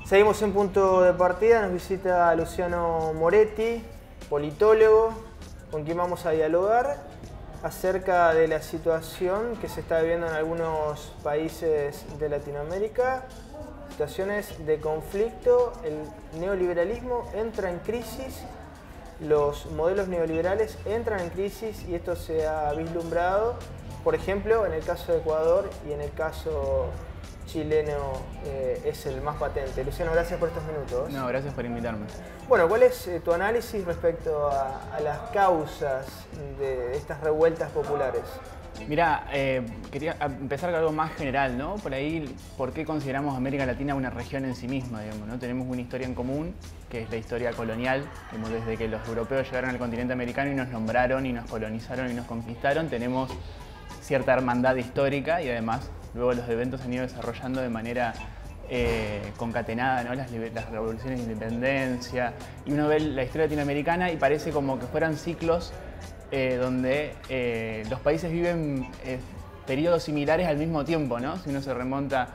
Seguimos en Punto de Partida, nos visita Luciano Moretti, politólogo, con quien vamos a dialogar acerca de la situación que se está viviendo en algunos países de Latinoamérica, situaciones de conflicto, el neoliberalismo entra en crisis, los modelos neoliberales entran en crisis y esto se ha vislumbrado, por ejemplo, en el caso de Ecuador y en el caso chileno es el más patente. Luciano, gracias por estos minutos. No, gracias por invitarme. Bueno, ¿cuál es tu análisis respecto a las causas de estas revueltas populares? Mirá, quería empezar con algo más general, ¿no? Por ahí, ¿por qué consideramos América Latina una región en sí misma, digamos, ¿no? Tenemos una historia en común, que es la historia colonial, como desde que los europeos llegaron al continente americano y nos nombraron y nos colonizaron y nos conquistaron, tenemos cierta hermandad histórica y además luego los eventos se han ido desarrollando de manera concatenada, ¿no? Las revoluciones de independencia, y uno ve la historia latinoamericana y parece como que fueran ciclos donde los países viven periodos similares al mismo tiempo, ¿no? Si uno se remonta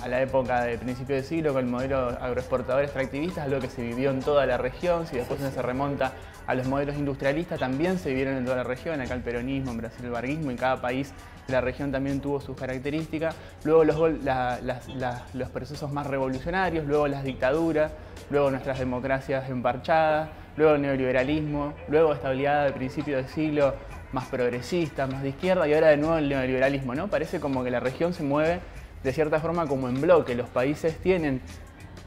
a la época de principio de siglo con el modelo agroexportador extractivista, algo que se vivió en toda la región. Si después uno se remonta a los modelos industrialistas, también se vivieron en toda la región, acá el peronismo, en Brasil el varguismo, y cada país de la región también tuvo sus características. Luego los procesos más revolucionarios, luego las dictaduras, luego nuestras democracias emparchadas, luego el neoliberalismo, luego esta oleada de principio de siglo más progresista, más de izquierda, y ahora de nuevo el neoliberalismo, ¿no? Parece como que la región se mueve de cierta forma como en bloque. Los países tienen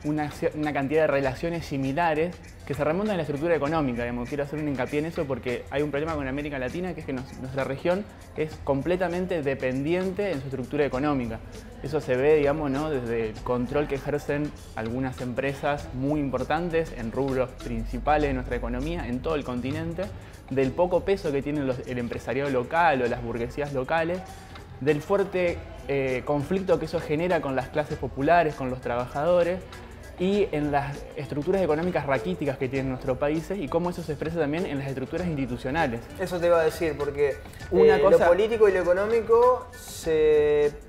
una cantidad de relaciones similares que se remontan a la estructura económica. Digamos. Quiero hacer un hincapié en eso porque hay un problema con América Latina, que es que nuestra región es completamente dependiente en su estructura económica. Eso se ve, digamos, ¿no? Desde el control que ejercen algunas empresas muy importantes en rubros principales de nuestra economía, en todo el continente, del poco peso que tiene el empresariado local o las burguesías locales, del fuerte conflicto que eso genera con las clases populares, con los trabajadores, y en las estructuras económicas raquíticas que tienen nuestros países y cómo eso se expresa también en las estructuras institucionales. Eso te iba a decir, porque lo político y lo económico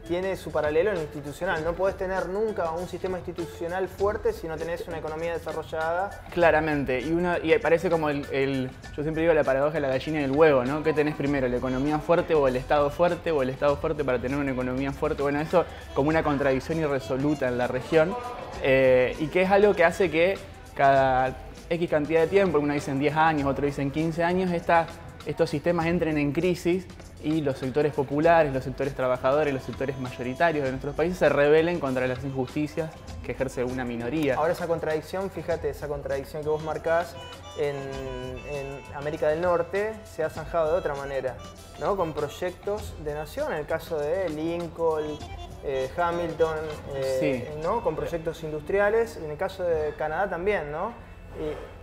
tiene su paralelo en lo institucional. No podés tener nunca un sistema institucional fuerte si no tenés una economía desarrollada. Claramente, y parece como yo siempre digo la paradoja de la gallina y el huevo, ¿no? ¿Qué tenés primero, la economía fuerte o el Estado fuerte, o el Estado fuerte para tener una economía fuerte? Bueno, eso como una contradicción irresoluta en la región. Y que es algo que hace que cada X cantidad de tiempo, uno dice en 10 años, otro dice en 15 años, estos sistemas entren en crisis y los sectores populares, los sectores trabajadores, los sectores mayoritarios de nuestros países se rebelen contra las injusticias que ejerce una minoría. Ahora esa contradicción, fíjate, esa contradicción que vos marcás en América del Norte se ha zanjado de otra manera, ¿no? Con proyectos de nación, en el caso de Lincoln, Hamilton, sí, ¿no? Con proyectos industriales, en el caso de Canadá también, ¿no?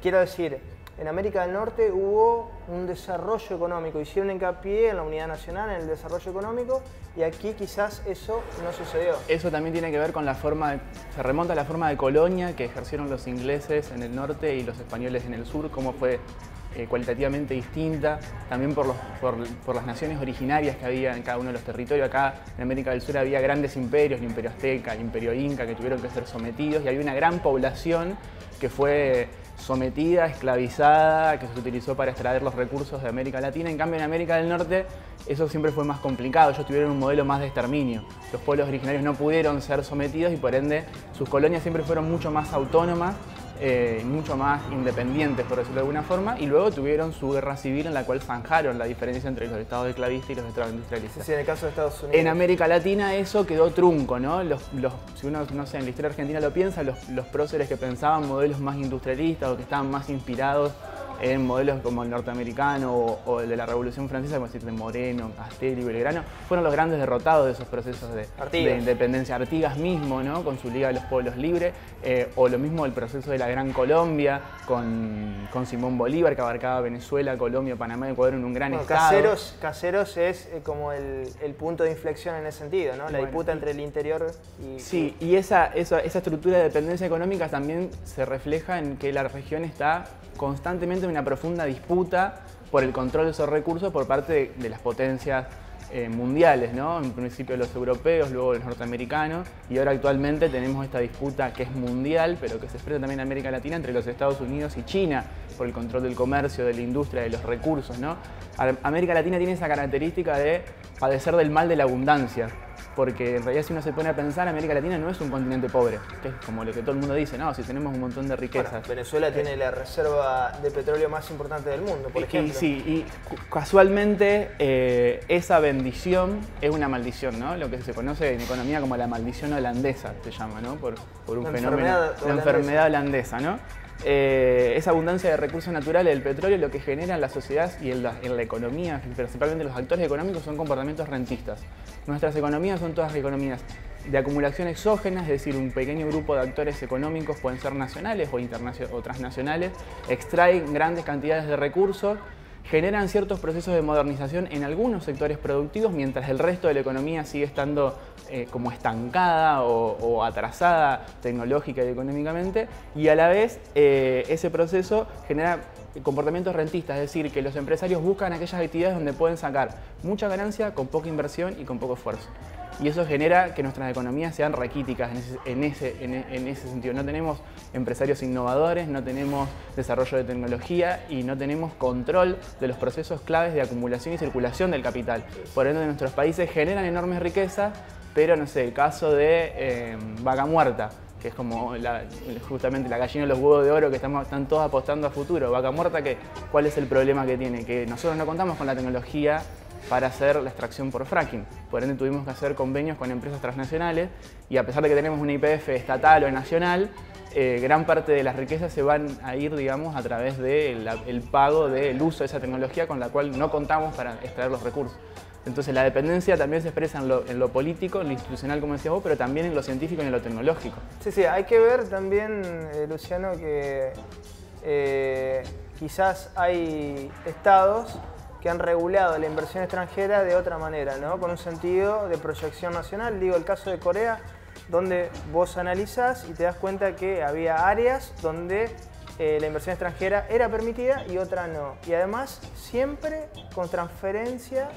Quiero decir, en América del Norte hubo un desarrollo económico, hicieron hincapié en la unidad nacional, en el desarrollo económico, y aquí quizás eso no sucedió. Eso también tiene que ver con se remonta a la forma de colonia que ejercieron los ingleses en el norte y los españoles en el sur, cómo fue cualitativamente distinta, también por las naciones originarias que había en cada uno de los territorios. Acá en América del Sur había grandes imperios, el imperio azteca, el imperio inca, que tuvieron que ser sometidos, y había una gran población que fue sometida, esclavizada, que se utilizó para extraer los recursos de América Latina. En cambio, en América del Norte eso siempre fue más complicado. Ellos tuvieron un modelo más de exterminio. Los pueblos originarios no pudieron ser sometidos y por ende sus colonias siempre fueron mucho más autónomas, mucho más independientes, por decirlo de alguna forma, y luego tuvieron su guerra civil en la cual zanjaron la diferencia entre los estados esclavistas y los estados industrialistas. Sí, en el caso de Estados Unidos. En América Latina eso quedó trunco, ¿no? Si uno, no sé, en la historia argentina lo piensa, los próceres que pensaban modelos más industrialistas o que estaban más inspirados en modelos como el norteamericano o el de la Revolución Francesa, como decir de Moreno, Castelli, Belgrano, fueron los grandes derrotados de esos procesos de independencia. Artigas mismo, ¿no? Con su Liga de los Pueblos Libres, o lo mismo el proceso de la Gran Colombia, con Simón Bolívar, que abarcaba Venezuela, Colombia, Panamá y Ecuador en un gran estado. Caseros es como el punto de inflexión en ese sentido, ¿no? La disputa entre el interior y... Sí, y esa estructura de dependencia económica también se refleja en que la región está constantemente en una profunda disputa por el control de esos recursos por parte de las potencias mundiales, ¿no? En principio los europeos, luego los norteamericanos, y ahora actualmente tenemos esta disputa que es mundial, pero que se expresa también en América Latina entre los Estados Unidos y China, por el control del comercio, de la industria, de los recursos, ¿no? América Latina tiene esa característica de padecer del mal de la abundancia, porque en realidad si uno se pone a pensar, América Latina no es un continente pobre, que es como lo que todo el mundo dice, no, si tenemos un montón de riquezas. Bueno, Venezuela tiene la reserva de petróleo más importante del mundo, por ejemplo. Y casualmente esa bendición es una maldición, ¿no? Lo que se conoce en economía como la maldición holandesa, se llama, ¿no? Por un fenómeno, la enfermedad holandesa, ¿no? Esa abundancia de recursos naturales del petróleo lo que genera en la sociedad y en la economía, principalmente los actores económicos, son comportamientos rentistas. Nuestras economías son todas economías de acumulación exógena, es decir, un pequeño grupo de actores económicos, pueden ser nacionales o transnacionales, extraen grandes cantidades de recursos, generan ciertos procesos de modernización en algunos sectores productivos, mientras el resto de la economía sigue estando como estancada o atrasada tecnológica y económicamente, y a la vez ese proceso genera comportamientos rentistas, es decir, que los empresarios buscan aquellas actividades donde pueden sacar mucha ganancia con poca inversión y con poco esfuerzo. Y eso genera que nuestras economías sean raquíticas en ese sentido. No tenemos empresarios innovadores, no tenemos desarrollo de tecnología y no tenemos control de los procesos claves de acumulación y circulación del capital. Por ende, nuestros países generan enormes riquezas, pero no sé, el caso de Vaca Muerta, que es como justamente la gallina de los huevos de oro que están todos apostando a futuro. Vaca Muerta, ¿cuál es el problema que tiene? Que nosotros no contamos con la tecnología para hacer la extracción por fracking. Por ende tuvimos que hacer convenios con empresas transnacionales y a pesar de que tenemos una YPF estatal o nacional, gran parte de las riquezas se van a ir, digamos, a través del pago del uso de esa tecnología con la cual no contamos para extraer los recursos. Entonces la dependencia también se expresa en lo político, en lo institucional, como decías vos, pero también en lo científico y en lo tecnológico. Sí, hay que ver también, Luciano, que quizás hay estados que han regulado la inversión extranjera de otra manera, ¿no? Con un sentido de proyección nacional. Digo, el caso de Corea, donde vos analizás y te das cuenta que había áreas donde la inversión extranjera era permitida y otra no. Y además, siempre con transferencia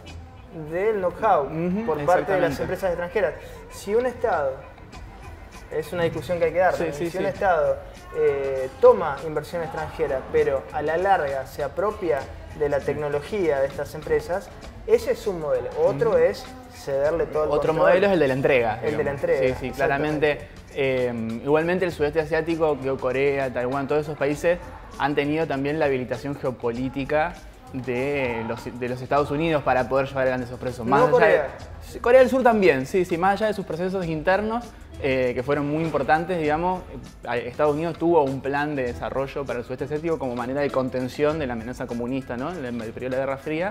del know-how por parte de las empresas extranjeras. Si un Estado, es una discusión que hay que dar, si un Estado toma inversión extranjera, pero a la larga se apropia de la tecnología de estas empresas, ese es un modelo. Otro es cederle todo el Otro control. modelo es el de la entrega. El digamos. de la entrega. Sí, claramente. Igualmente el sudeste asiático, Corea, Taiwán, todos esos países han tenido también la habilitación geopolítica de los Estados Unidos para poder llevar adelante esos procesos. No Corea. Corea del Sur también, sí, más allá de sus procesos internos, que fueron muy importantes, digamos, Estados Unidos tuvo un plan de desarrollo para el sudeste asiático como manera de contención de la amenaza comunista, ¿no? En el periodo de la Guerra Fría,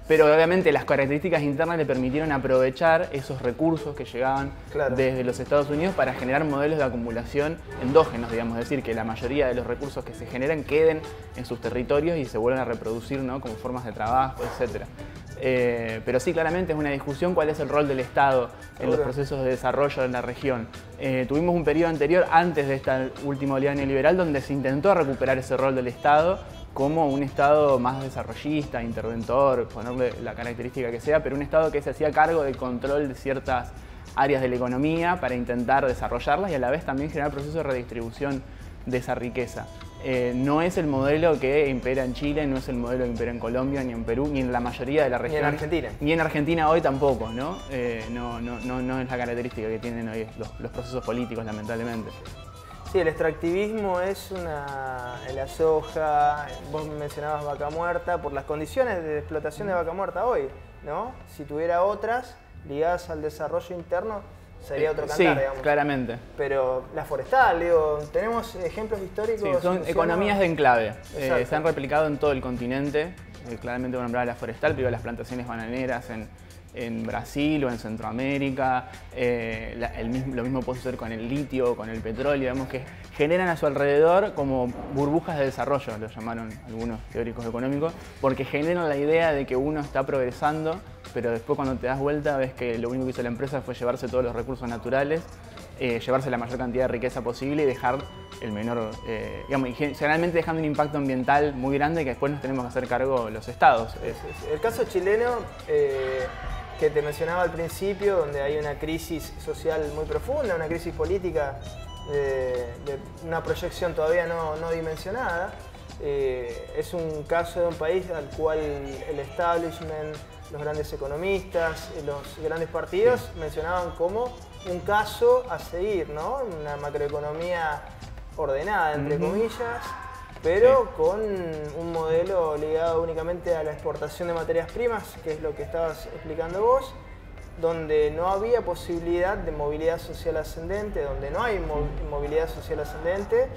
pero obviamente las características internas le permitieron aprovechar esos recursos que llegaban desde los Estados Unidos para generar modelos de acumulación endógenos, digamos, es decir, que la mayoría de los recursos que se generan queden en sus territorios y se vuelvan a reproducir, ¿no? Como formas de trabajo, etc. Pero sí, claramente es una discusión cuál es el rol del Estado en los procesos de desarrollo en la región. Tuvimos un periodo anterior, antes de esta última oleada neoliberal, donde se intentó recuperar ese rol del Estado como un Estado más desarrollista, interventor, ponerle la característica que sea, pero un Estado que se hacía cargo del control de ciertas áreas de la economía para intentar desarrollarlas y a la vez también generar procesos de redistribución de esa riqueza. No es el modelo que impera en Chile, no es el modelo que impera en Colombia, ni en Perú, ni en la mayoría de la región. Ni en Argentina. Ni en Argentina hoy tampoco, ¿no? No es la característica que tienen hoy los procesos políticos, lamentablemente. Sí, el extractivismo es la soja, vos mencionabas Vaca Muerta, por las condiciones de explotación de Vaca Muerta hoy, ¿no? Si tuviera otras ligadas al desarrollo interno, sería otro cantar, sí, digamos. Claramente. Pero la forestal, digo, tenemos ejemplos históricos. Sí, son economías de enclave. Se han replicado en todo el continente. Claramente, bueno, la forestal, pero las plantaciones bananeras en Brasil o en Centroamérica. Lo mismo puede suceder con el litio, con el petróleo, digamos que generan a su alrededor como burbujas de desarrollo, lo llamaron algunos teóricos económicos, porque generan la idea de que uno está progresando, pero después cuando te das vuelta ves que lo único que hizo la empresa fue llevarse todos los recursos naturales, llevarse la mayor cantidad de riqueza posible y dejar el menor, digamos, generalmente dejando un impacto ambiental muy grande que después nos tenemos que hacer cargo los estados. El caso chileno que te mencionaba al principio, donde hay una crisis social muy profunda, una crisis política de una proyección todavía no dimensionada. Es un caso de un país al cual el establishment, los grandes economistas, los grandes partidos mencionaban como un caso a seguir, ¿no? Una macroeconomía ordenada, entre comillas, pero con un modelo ligado únicamente a la exportación de materias primas, que es lo que estabas explicando vos, donde no había posibilidad de movilidad social ascendente, donde no hay movilidad social ascendente,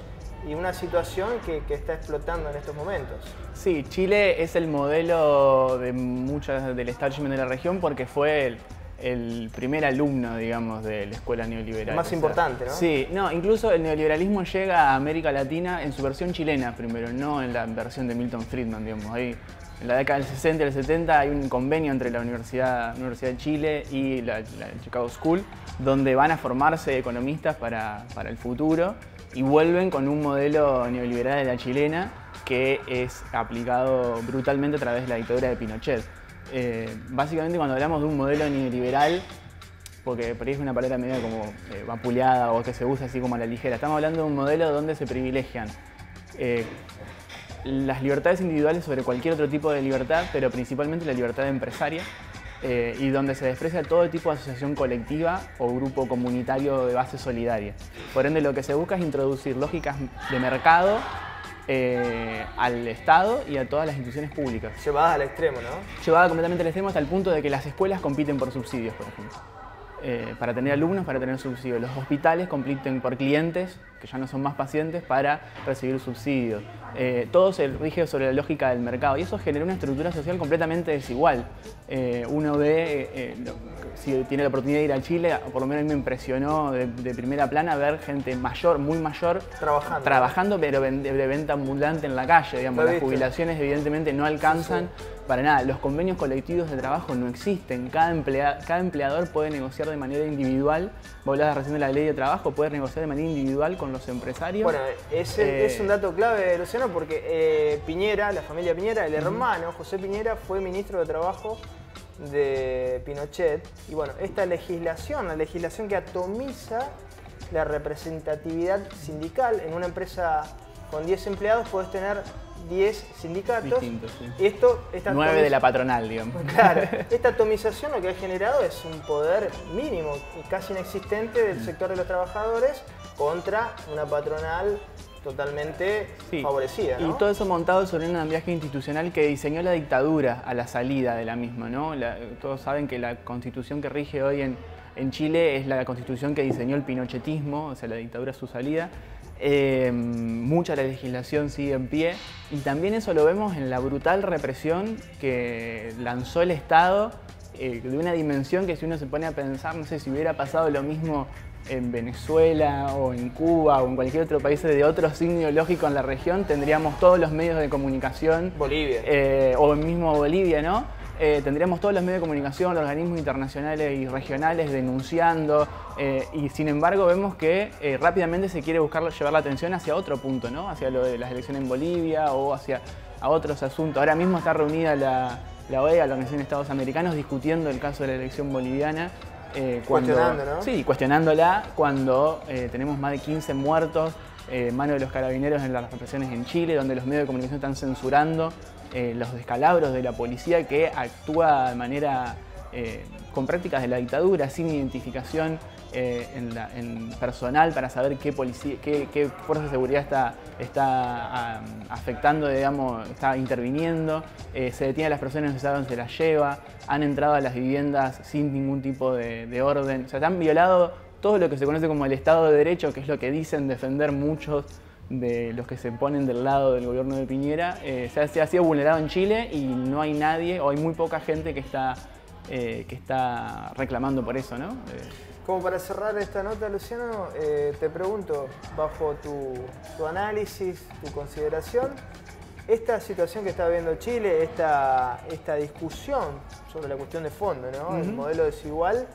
y una situación que está explotando en estos momentos. Sí, Chile es el modelo de muchas del establishment de la región porque fue el primer alumno, digamos, de la escuela neoliberal. El más importante, ¿no? Sí, no, incluso el neoliberalismo llega a América Latina en su versión chilena primero, no en la versión de Milton Friedman, digamos. Ahí, en la década del 60 y el 70 hay un convenio entre la Universidad de Chile y la Chicago School, donde van a formarse economistas para el futuro y vuelven con un modelo neoliberal de la chilena que es aplicado brutalmente a través de la dictadura de Pinochet. Básicamente cuando hablamos de un modelo neoliberal, porque por ahí es una palabra medio como vapuleada o que se usa así como a la ligera, estamos hablando de un modelo donde se privilegian las libertades individuales sobre cualquier otro tipo de libertad, pero principalmente la libertad empresaria, y donde se desprecia todo tipo de asociación colectiva o grupo comunitario de base solidaria. Por ende, lo que se busca es introducir lógicas de mercado al Estado y a todas las instituciones públicas. Llevadas al extremo, ¿no? Llevada completamente al extremo hasta el punto de que las escuelas compiten por subsidios, por ejemplo. Para tener alumnos, para tener subsidios. Los hospitales compiten por clientes, que ya no son más pacientes, para recibir subsidios. Todo se rige sobre la lógica del mercado y eso genera una estructura social completamente desigual. Uno ve, si tiene la oportunidad de ir a Chile, por lo menos a mí me impresionó de primera plana ver gente mayor, muy mayor, trabajando pero de venta ambulante en la calle. Digamos. Las jubilaciones evidentemente no alcanzan para nada. Los convenios colectivos de trabajo no existen. Cada empleador puede negociar de manera individual. Vos hablabas recién de la ley de trabajo, puede negociar de manera individual con los empresarios. Bueno, es un dato clave, Luciano, porque Piñera, la familia Piñera, el hermano José Piñera fue ministro de Trabajo de Pinochet. Y bueno, esta legislación, la legislación que atomiza la representatividad sindical en una empresa con 10 empleados, puedes tener 10 sindicatos. Distintos, sí. Esta 9 de la patronal, digamos. Claro, esta atomización lo que ha generado es un poder mínimo y casi inexistente del sector de los trabajadores contra una patronal totalmente favorecida, ¿no? Y todo eso montado sobre un andamiaje institucional que diseñó la dictadura a la salida de la misma, ¿no? Todos saben que la constitución que rige hoy en Chile es la constitución que diseñó el pinochetismo, o sea, la dictadura a su salida. Mucha de la legislación sigue en pie y también eso lo vemos en la brutal represión que lanzó el Estado, de una dimensión que si uno se pone a pensar, no sé, si hubiera pasado lo mismo en Venezuela o en Cuba o en cualquier otro país de otro signo ideológico en la región, tendríamos todos los medios de comunicación. Bolivia. O en mismo Bolivia, ¿no? Tendríamos todos los medios de comunicación, los organismos internacionales y regionales denunciando, y sin embargo vemos que rápidamente se quiere llevar la atención hacia otro punto, ¿no? Hacia lo de las elecciones en Bolivia o hacia otros asuntos. Ahora mismo está reunida la OEA, la Organización de Estados Americanos, discutiendo el caso de la elección boliviana. Cuestionando, ¿no? Sí, cuestionándola cuando tenemos más de 15 muertos en manos de los carabineros en las represiones en Chile, donde los medios de comunicación están censurando los descalabros de la policía que actúa de manera con prácticas de la dictadura, sin identificación en personal para saber qué fuerza de seguridad está afectando, digamos, está interviniendo, se detiene a las personas, no se sabe dónde se las lleva, han entrado a las viviendas sin ningún tipo de orden, o sea, han violado todo lo que se conoce como el Estado de Derecho, que es lo que dicen defender muchos de los que se ponen del lado del gobierno de Piñera. Se ha sido vulnerado en Chile y no hay nadie, o hay muy poca gente que está reclamando por eso, ¿no? Como para cerrar esta nota, Luciano, te pregunto, bajo tu análisis, tu consideración, esta situación que está viviendo Chile, esta discusión sobre la cuestión de fondo, ¿no? El modelo desigual,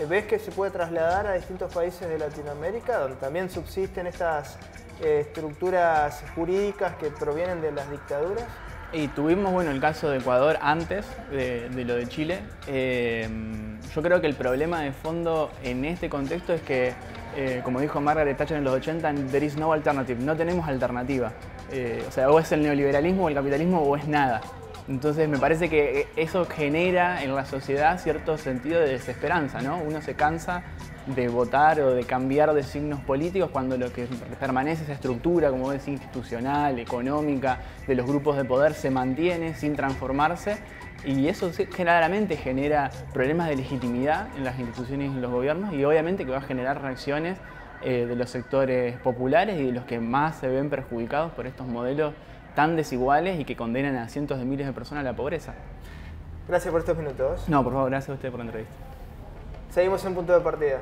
¿ves que se puede trasladar a distintos países de Latinoamérica, donde también subsisten estas estructuras jurídicas que provienen de las dictaduras? Y tuvimos, bueno, el caso de Ecuador antes de lo de Chile. Yo creo que el problema de fondo en este contexto es que, como dijo Margaret Thatcher en los 80, there is no alternative, no tenemos alternativa. O sea, o es el neoliberalismo o el capitalismo o es nada. Entonces me parece que eso genera en la sociedad cierto sentido de desesperanza, ¿no? Uno se cansa de votar o de cambiar de signos políticos cuando lo que permanece esa estructura, como ves, institucional, económica, de los grupos de poder se mantiene sin transformarse, y eso claramente genera problemas de legitimidad en las instituciones y en los gobiernos, y obviamente que va a generar reacciones de los sectores populares y de los que más se ven perjudicados por estos modelos tan desiguales y que condenan a cientos de miles de personas a la pobreza. Gracias por estos minutos. No, por favor, gracias a usted por la entrevista. Seguimos en Punto de Partida.